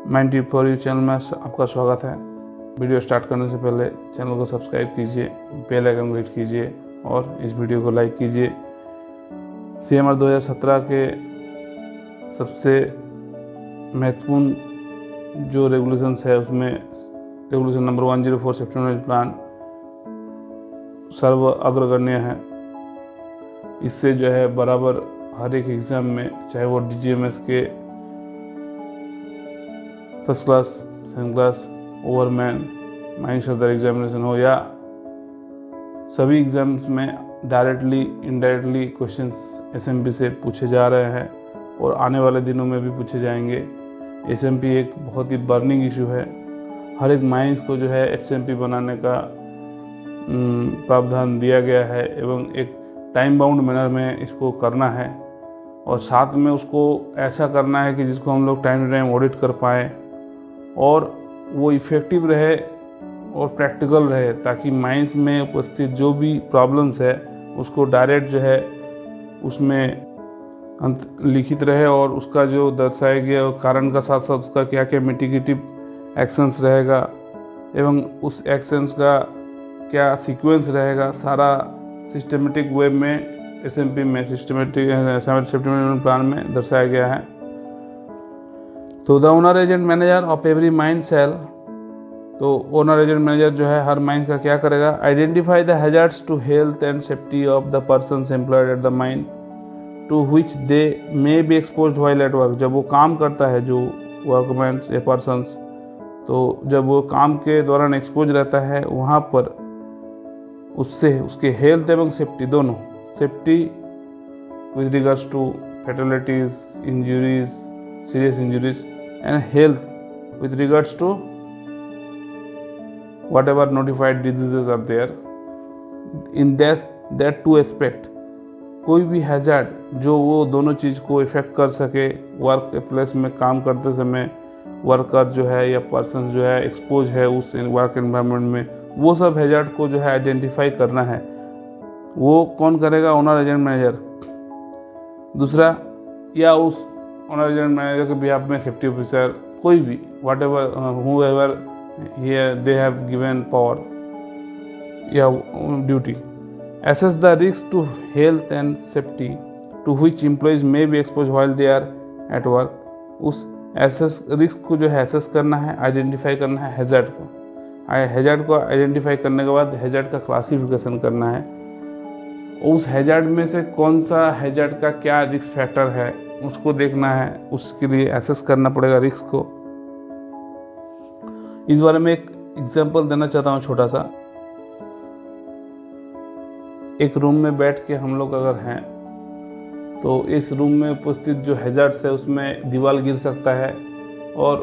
Mind for you channel में आपका स्वागत है। वीडियो स्टार्ट करने से पहले चैनल को सब्सक्राइब कीजिए, बेल आइकन को हिट कीजिए और इस वीडियो को लाइक कीजिए। CMR 2017 के सबसे महत्वपूर्ण जो रेगुलेशंस है उसमें regulation number 104 safety management plan सर्व अग्रगण्य है। इससे जो है बराबर हर एक एग्ज़ाम में, चाहे वो DGMS के first class, second class, ओवरमैन, mines other examination हो या सभी एग्ज़ाम्स में डायरेक्टली इनडायरेक्टली क्वेश्चंस SMP से पूछे जा रहे हैं और आने वाले दिनों में भी पूछे जाएंगे। SMP एक बहुत ही बर्निंग इशू है। हर एक माइंस को जो है SMP बनाने का प्रावधान दिया गया है एवं एक टाइम बाउंड मैनर में इसको करना है और साथ में उसको ऐसा करना है कि जिसको हम लोग टाइम टू टाइम ऑडिट कर पाएँ और वो इफ़ेक्टिव रहे और प्रैक्टिकल रहे, ताकि माइंस में उपस्थित जो भी प्रॉब्लम्स है उसको डायरेक्ट जो है उसमें लिखित रहे और उसका जो दर्शाया गया कारण का साथ साथ उसका क्या क्या मिटिगेटिव एक्शंस रहेगा एवं उस एक्शंस का क्या सीक्वेंस रहेगा, सारा सिस्टमेटिक वे में SMP में सिस्टमेटिक सेफ्टी मैनेजमेंट प्लान में दर्शाया गया है। तो the owner agent manager of every mine shall, तो ओनर एजेंट मैनेजर जो है हर माइन का क्या करेगा, identify the hazards to health and safety of the persons employed at the mine to which they may be exposed while at work. जब वो काम करता है, जो वर्कमैन या पर्सन्स, तो जब वो काम के दौरान एक्सपोज रहता है वहाँ पर उससे उसके हेल्थ एवं सेफ्टी दोनों, safety with regards to fatalities, injuries, serious injuries, and health with regards to whatever notified diseases are there. In that two aspect, कोई भी हैजर्ड जो वो दोनों चीज़ को इफ़ेक्ट कर सके, वर्क प्लेस में काम करते समय वर्कर जो है या पर्सन जो है एक्सपोज है उस वर्क एनवायरनमेंट में, वो सब हैजर्ड को जो है आइडेंटिफाई करना है। वो कौन करेगा? Owner agent manager. दूसरा, या उस ओनर एजेंट मैनेजर के बिहाफ में सेफ्टी ऑफिसर, कोई भी whatever whoever they have given power या duty, assess the risk to health and safety to which employees may be exposed while they are at work। उस assess risk को जो है assess करना है, identify करना है हैजर्ड को। हैजर्ड को आइडेंटिफाई करने के बाद हैजर्ड का क्लासिफिकेशन करना है। उस हैजर्ड में से कौन सा हैजर्ड का क्या रिस्क फैक्टर है उसको देखना है, उसके लिए एसेस करना पड़ेगा रिस्क को। इस बारे में एक एग्जांपल देना चाहता हूँ छोटा सा। एक रूम में बैठ के हम लोग अगर हैं तो इस रूम में उपस्थित जो हैजर्ड्स है उसमें दीवार गिर सकता है और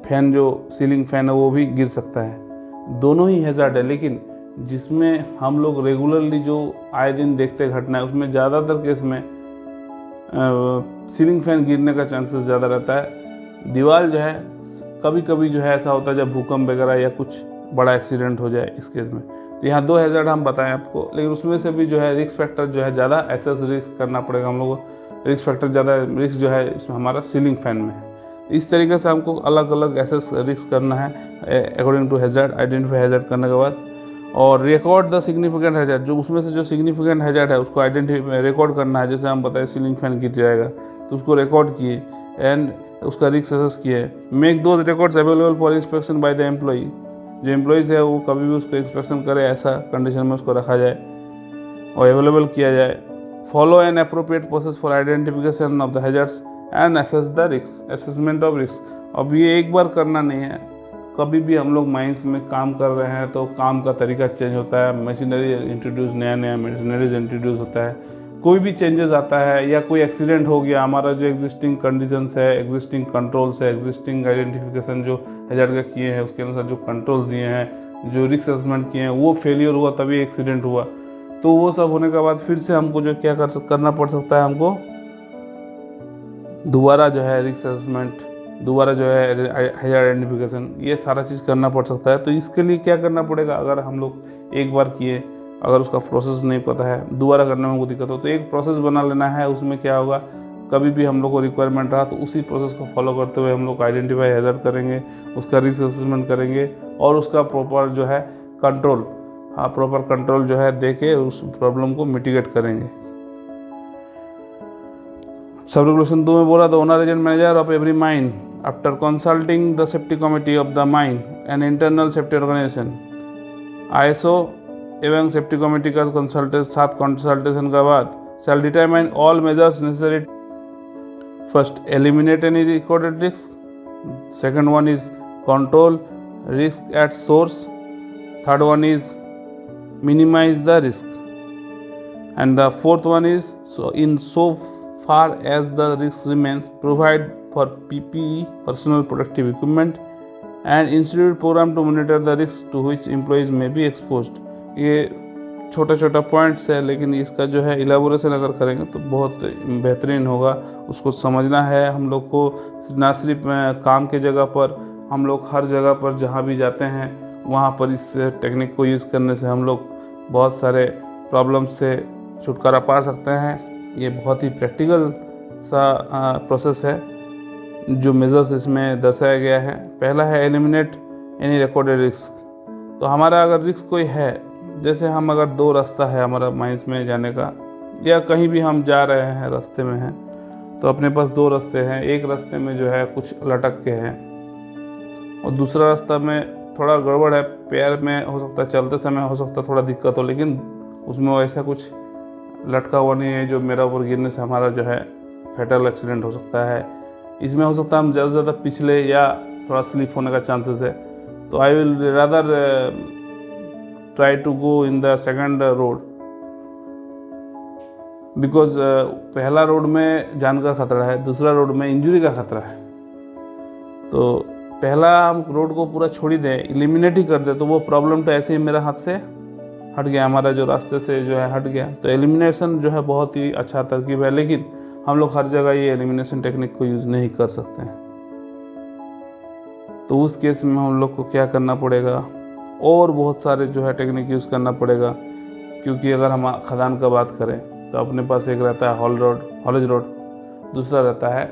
फैन, जो सीलिंग फैन है वो भी गिर सकता है। दोनों ही हैजर्ड है, लेकिन जिसमें हम लोग रेगुलरली जो आए दिन देखते घटना है उसमें ज़्यादातर केस में सीलिंग फैन गिरने का चांसेस ज़्यादा रहता है। दीवार जो है कभी कभी जो है ऐसा होता है जब भूकंप वगैरह या कुछ बड़ा एक्सीडेंट हो जाए इस केस में। तो यहाँ दो हैजर्ड हम बताएं आपको, लेकिन उसमें से भी जो है रिस्क फैक्टर जो है ज़्यादा एसेस रिस्क करना पड़ेगा हम लोगों को। रिस्क फैक्टर ज़्यादा रिस्क जो है इसमें हमारा सीलिंग फैन में है। इस तरीके से हमको अलग अलग एसेस रिस्क करना है according to hazard, identify hazard करने के बाद, और रिकॉर्ड द सिग्निफिकेंट हैजर्ड। जो उसमें से जो सिग्निफिकेंट हैजर्ड है उसको आइडेंटिफाई रिकॉर्ड करना है। जैसे हम बताएं सीलिंग फैन गिर जाएगा तो उसको रिकॉर्ड किए एंड उसका रिस्क असेस किए। Make those records available for inspection by the employee. जो एम्प्लॉइज़ है वो कभी भी उसको इंस्पेक्शन करे, ऐसा कंडीशन में उसको रखा जाए और अवेलेबल किया जाए। Follow an appropriate process for identification of the hazards and assess the risk, assessment of risk. अब ये एक बार करना नहीं है, कभी भी हम लोग माइंस में काम कर रहे हैं तो काम का तरीका चेंज होता है, मशीनरी इंट्रोड्यूस, नया नया मशीनरीज इंट्रोड्यूस होता है, कोई भी चेंजेस आता है या कोई एक्सीडेंट हो गया, हमारा जो एग्जिस्टिंग कंडीशंस है, एग्जिस्टिंग कंट्रोल्स है, एग्जिस्टिंग आइडेंटिफिकेशन जो हैजर्ड का किए हैं उसके अनुसार जो कंट्रोल्स दिए हैं, जो रिस्क असेसमेंट किए हैं, वो फेलियर हुआ तभी एक्सीडेंट हुआ। तो वो सब होने के बाद फिर से हमको जो क्या करना पड़ सकता है, हमको दोबारा जो है रिस्क असेसमेंट, दोबारा जो है हैजर्ड आइडेंटिफिकेशन, ये सारा चीज़ करना पड़ सकता है। तो इसके लिए क्या करना पड़ेगा, अगर हम लोग एक बार किए, अगर उसका प्रोसेस नहीं पता है, दोबारा करने में हमको दिक्कत हो, तो एक प्रोसेस बना लेना है। उसमें क्या होगा, कभी भी हम लोग को रिक्वायरमेंट रहा तो उसी प्रोसेस को फॉलो करते हुए हम लोग आइडेंटिफाई हैज़ार्ड करेंगे, उसका रिस्क असेसमेंट करेंगे और उसका प्रॉपर जो है कंट्रोल, प्रॉपर कंट्रोल जो है दे के उस प्रॉब्लम को मिटिगेट करेंगे। सब रेगुलेशन 2 में बोला, the owner agent manager of every mine after consulting the safety committee of the mine and internal safety organization, ISO एवं सेफ्टी कमेटी का साथ कंसल्टेशन के बाद shall determine all measures necessary. First, eliminate any recorded risk. Second one is control risk at source. Third one is minimize the risk. And the fourth one is, so far as the risk remains, provide for PPE, personal protective equipment, and institute program to monitor the risks to which employees may be exposed. ये छोटा छोटा points है, लेकिन इसका जो है elaboration अगर करेंगे तो बहुत बेहतरीन होगा। उसको समझना है हम लोग को, ना सिर्फ काम के जगह पर, हम लोग हर जगह पर जहाँ भी जाते हैं वहाँ पर इस टेक्निक को यूज़ करने से हम लोग बहुत सारे प्रॉब्लम से छुटकारा पा सकते हैं। ये बहुत ही प्रैक्टिकल सा प्रोसेस है जो मेजर्स इसमें दर्शाया गया है। पहला है एलिमिनेट एनी रिकॉर्डेड रिस्क। तो हमारा अगर रिस्क कोई है, जैसे हम अगर 2 रास्ता है हमारा माइंस में जाने का, या कहीं भी हम जा रहे हैं रास्ते में हैं, तो अपने पास 2 रास्ते हैं। एक रास्ते में जो है कुछ लटक के हैं और दूसरा रास्ता में थोड़ा गड़बड़ है, पैर में हो सकता है, चलते समय हो सकता है थोड़ा दिक्कत हो, लेकिन उसमें ऐसा कुछ लटका हुआ नहीं है जो मेरा ऊपर गिरने से हमारा जो है फैटल एक्सीडेंट हो सकता है। इसमें हो सकता है हम ज़्यादा से ज़्यादा पिछले या थोड़ा स्लिप होने का चांसेस है। तो I will rather try to go in the second road because पहला रोड में जान का खतरा है, दूसरा रोड में इंजरी का खतरा है। तो पहला हम रोड को पूरा छोड़ ही दें, एलिमिनेट ही कर दे, तो वो प्रॉब्लम तो ऐसे ही मेरे हाथ से हट गया, हमारा जो रास्ते से जो है हट गया। तो एलिमिनेशन जो है बहुत ही अच्छा तरकीब है, लेकिन हम लोग हर जगह ये एलिमिनेशन टेक्निक को यूज़ नहीं कर सकते हैं। तो उस केस में हम लोग को क्या करना पड़ेगा, और बहुत सारे जो है टेक्निक यूज़ करना पड़ेगा। क्योंकि अगर हम खदान का बात करें तो अपने पास एक रहता है हॉलेज रोड, दूसरा रहता है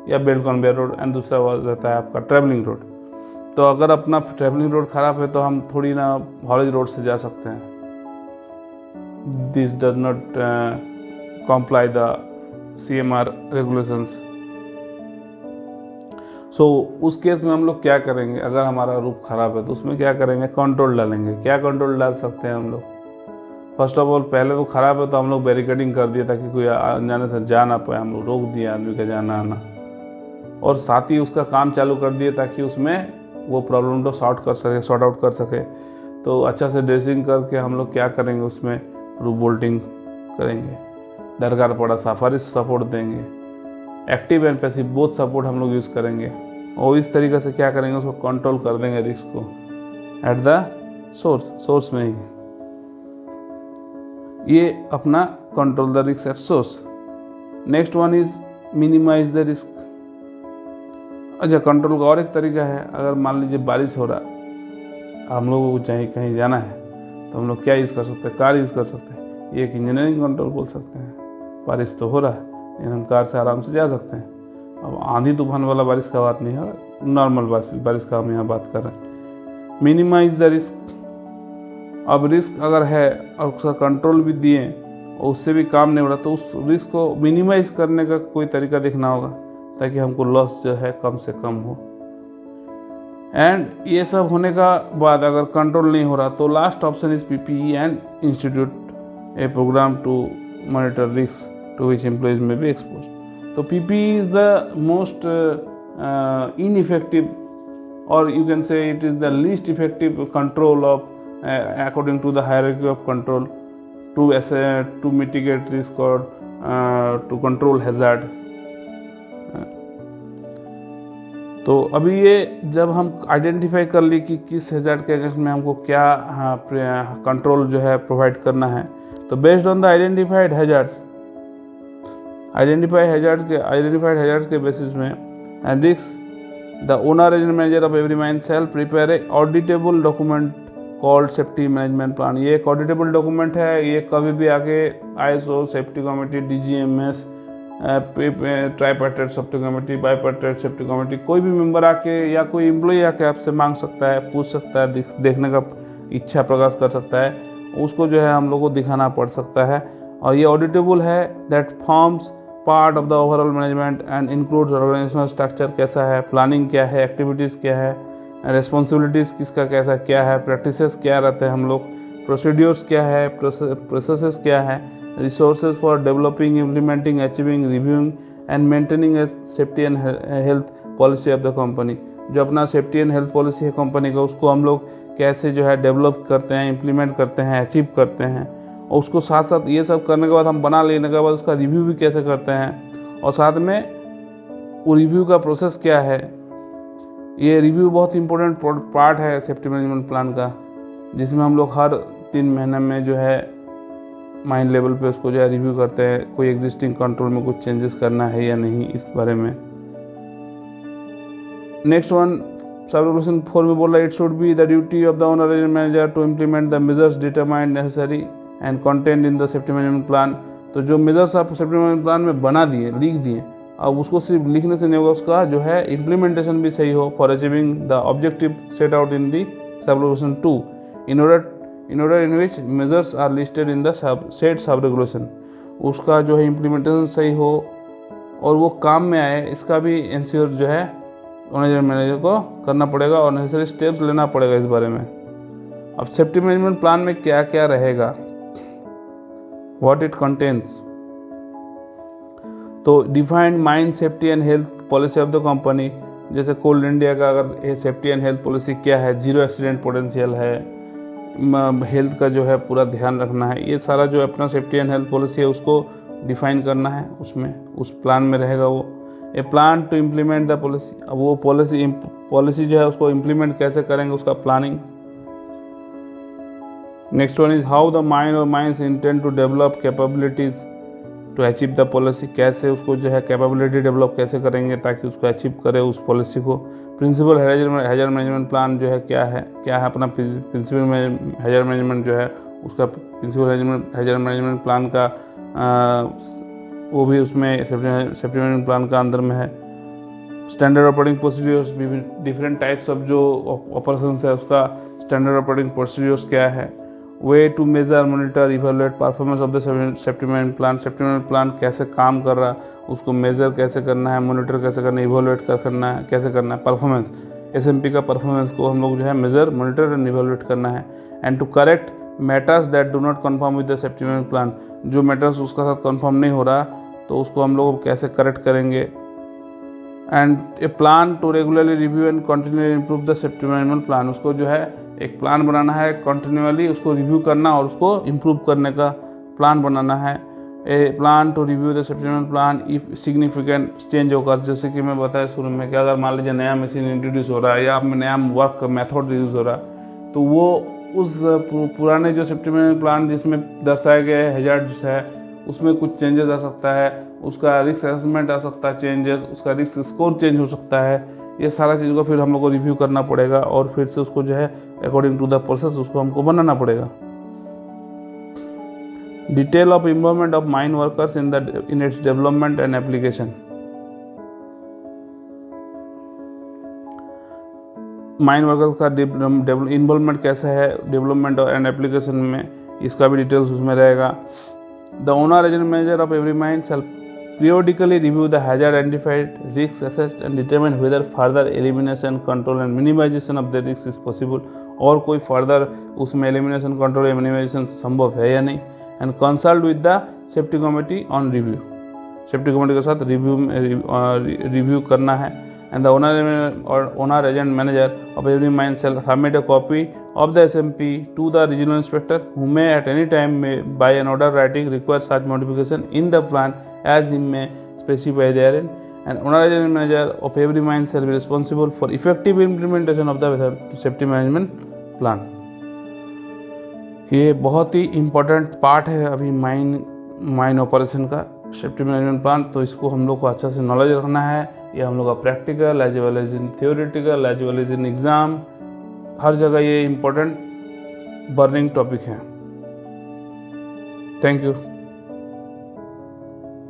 या बेल्ट कन्वेयर रोड, एंड दूसरा रहता है आपका ट्रैवलिंग रोड। तो अगर अपना ट्रैवलिंग रोड ख़राब है तो हम थोड़ी ना हॉलेज रोड से जा सकते हैं। This does not comply the CMR regulations. So उस केस में हम लोग क्या करेंगे, अगर हमारा रूप ख़राब है तो उसमें क्या करेंगे, कंट्रोल डालेंगे। क्या कंट्रोल डाल सकते हैं हम लोग? फर्स्ट ऑफ ऑल, पहले तो ख़राब है तो हम लोग बैरिकेडिंग कर दिया ताकि कोई अनजाने से जा ना पाए, हम लोग रोक दिया आदमी का जाना आना, और साथ ही उसका काम चालू कर दिया ताकि उसमें वो प्रॉब्लम को सॉर्ट आउट कर सके। तो अच्छा से ड्रेसिंग करके हम लोग क्या करेंगे, उसमें रूफ बोल्टिंग करेंगे, दरकार पड़ा सफारी सपोर्ट देंगे, active and passive both support हम लोग यूज़ करेंगे, और इस तरीके से क्या करेंगे, उसको कंट्रोल कर देंगे रिस्क को एट द सोर्स में ही। ये अपना control the risk at source. Next one is minimize the risk. अच्छा, कंट्रोल का और एक तरीका है, अगर मान लीजिए बारिश हो रहा, हम लोगों को चाहे कहीं जाना है तो हम लोग क्या यूज़ कर सकते हैं, कार यूज़ कर सकते हैं। ये एक इंजीनियरिंग कंट्रोल बोल सकते हैं। बारिश तो हो रहा है लेकिन हम कार से आराम से जा सकते हैं। अब आंधी तूफान वाला बारिश का बात नहीं है, नॉर्मल बारिश का हम यहाँ बात कर रहे हैं। Minimize the risk. अब रिस्क अगर है और उसका कंट्रोल भी दिए और उससे भी काम नहीं हो रहा, तो उस रिस्क को मिनिमाइज करने का कोई तरीका देखना होगा ताकि हमको लॉस जो है कम से कम हो। एंड ये सब होने का बाद अगर कंट्रोल नहीं हो रहा तो last option is PPE and institute a program to monitor risk to which employees may be exposed. So PPE is the most ineffective, or you can say it is the least effective control of according to the hierarchy of control to mitigate risk or to control hazard. तो अभी ये जब हम identify कर ली कि किस hazard के against में हमको क्या कंट्रोल जो है प्रोवाइड करना है, तो based on the identified hazard के बेसिस में and risk the owner and manager of every mine shall prepare a auditable document called safety management plan. ये एक ऑडिटेबल डॉक्यूमेंट है, ये कभी भी आके ISO safety committee DGMS tripartite safety committee, bipartite safety committee, कोई भी मेंबर आके या कोई एम्प्लॉय आके आपसे मांग सकता है, पूछ सकता है, देखने का इच्छा प्रकाश कर सकता है, उसको जो है हम लोग को दिखाना पड़ सकता है। और ये ऑडिटेबल है, that forms part of the overall management and includes organizational structure कैसा है, प्लानिंग क्या है, एक्टिविटीज़ क्या है, रिस्पॉन्सिबिलिटीज़ किसका कैसा क्या है, प्रैक्टिसेस क्या रहते हैं हम लोग, प्रोसीड्यूर्स क्या है, प्रोसेसेस क्या है, resources for developing, implementing, achieving, reviewing and maintaining A safety and health policy of the company. जो अपना सेफ्टी एंड हेल्थ पॉलिसी है कंपनी का, उसको हम लोग कैसे जो है डेवलप करते हैं, इम्प्लीमेंट करते हैं, अचीव करते हैं, और उसको साथ साथ ये सब करने के बाद, हम बना लेने के बाद उसका रिव्यू भी कैसे करते हैं, और साथ में वो रिव्यू का प्रोसेस क्या है। ये रिव्यू बहुत इंपॉर्टेंट पार्ट है सेफ्टी मैनेजमेंट प्लान का, जिसमें हम लोग हर 3 महीने में जो है माइंड लेवल पे उसको जो है रिव्यू करते हैं, कोई एग्जिस्टिंग कंट्रोल में कुछ चेंजेस करना है या नहीं, इस बारे में। नेक्स्ट वन, सब रेगुलेशन 4 में बोल रहा है, it should be the duty of the owner and manager to implement the measures determined necessary and contained in the safety management plan. तो जो मेजर्स आप सेफ्टी मैनेजमेंट प्लान में बना दिए, लिख दिए, अब उसको सिर्फ लिखने से नहीं होगा, उसका जो है इम्प्लीमेंटेशन भी सही हो, for achieving the objective set out in the sub regulation 2 in order in which measures are listed in the said sub regulation. उसका जो है इम्प्लीमेंटेशन सही हो और वो काम में आए, इसका भी इंश्योर जो है मैनेजर को करना पड़ेगा और नेसेसरी स्टेप्स लेना पड़ेगा इस बारे में। अब सेफ्टी मैनेजमेंट प्लान में क्या क्या रहेगा, व्हाट इट कंटेन्स। तो defined mine safety and health policy of the company, जैसे कोल इंडिया का अगर सेफ्टी एंड हेल्थ पॉलिसी क्या है, 0 एक्सीडेंट पोटेंशियल है, हेल्थ का जो है पूरा ध्यान रखना है, ये सारा जो अपना सेफ्टी एंड हेल्थ पॉलिसी है उसको डिफाइन करना है, उसमें उस प्लान में रहेगा वो। A plan to implement the policy, अब वो पॉलिसी जो है उसको इम्प्लीमेंट कैसे करेंगे, उसका planning. Next one is how the mine और mines intend to develop capabilities to achieve the policy, कैसे उसको जो है कैपेबिलिटी डेवलप कैसे करेंगे ताकि उसको अचीव करे उस पॉलिसी को। प्रिंसिपल हैजर्ड मैनेजमेंट प्लान जो है क्या है अपना प्रिंसिपल हैजर्ड मैनेजमेंट जो है उसका, प्रिंसिपल हैजर्ड मैनेजमेंट प्लान का वो भी उसमें सेफ्टी मैनेजमेंट प्लान का अंदर में है। Standard operating procedures, different types of जो ऑपरेशंस है उसका स्टैंडर्ड ऑपरेटिंग प्रोसीड्यूर्स क्या है। Way to measure, monitor, evaluate performance of the safety management plan, safety management plan कैसे काम कर रहा है उसको मेजर कैसे करना है, मॉनिटर कैसे करना है, इवेलुएट करना है, कैसे करना है, परफॉर्मेंस SMP का परफॉर्मेंस को हम लोग जो है मेजर, मॉनिटर एंड इवेलुएट करना है। And to correct matters that do not conform with the safety management plan, जो मैटर्स उसका साथ कन्फर्म नहीं हो रहा तो उसको हम लोग कैसे करेक्ट करेंगे। And a plan to regularly review and continuously improve the safety management plan, उसको जो है एक प्लान बनाना है, कंटिन्यूअली उसको रिव्यू करना और उसको इम्प्रूव करने का प्लान बनाना है। A plan to review the safety management plan if significant change होकर, जैसे कि मैं बताया शुरू में कि अगर मान लीजिए नया मशीन इंट्रोड्यूस हो रहा है या आप में नया वर्क मेथड यूज़ हो रहा है, तो वो उस पुराने जो सेफ्टी मैनेजमेंट प्लान जिसमें दर्शाए गए हैजार्ड्स है उसमें कुछ चेंजेस आ सकता है, उसका रिस्क असेसमेंट आ सकता है चेंजेस, उसका रिस्क स्कोर चेंज हो सकता है। ये सारा चीज़ को फिर हम लोग को रिव्यू करना पड़ेगा और फिर से उसको जो है अकॉर्डिंग टू द प्रोसेस उसको हमको बनाना पड़ेगा। Detail of involvement of mine workers in its development and application. Mine workers का इन्वॉल्वमेंट कैसा है डेवलपमेंट एंड एप्लीकेशन में, इसका भी डिटेल्स उसमें रहेगा। The owner and manager of every mine shall periodically review the hazard identified, risks assessed and determine whether further elimination, control and minimization of the risks is possible, और कोई further उसमें elimination, control या minimisation संभव है या नहीं। And consult with the safety committee on review, safety committee के साथ रिव्यू करना है। And the owner agent manager of every mine shall submit a copy of the SMP to the regional inspector who may at any time by an order writing require such modification in the plan as he may specify therein. And owner agent manager of every mine shall be responsible for effective implementation of the safety management plan. ये बहुत ही important part है अभी mine operation का safety management plan, तो इसको हम लोग को अच्छा से नॉलेज रखना है। ये हम लोग का practical as well as in theoretical as well as in exam, हर जगह ये इम्पोर्टेंट बर्निंग टॉपिक है। Thank you.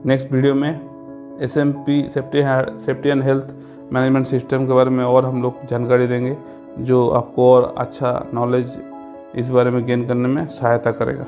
नेक्स्ट वीडियो में SMP safety and health management system के बारे में और हम लोग जानकारी देंगे, जो आपको और अच्छा नॉलेज इस बारे में गेन करने में सहायता करेगा।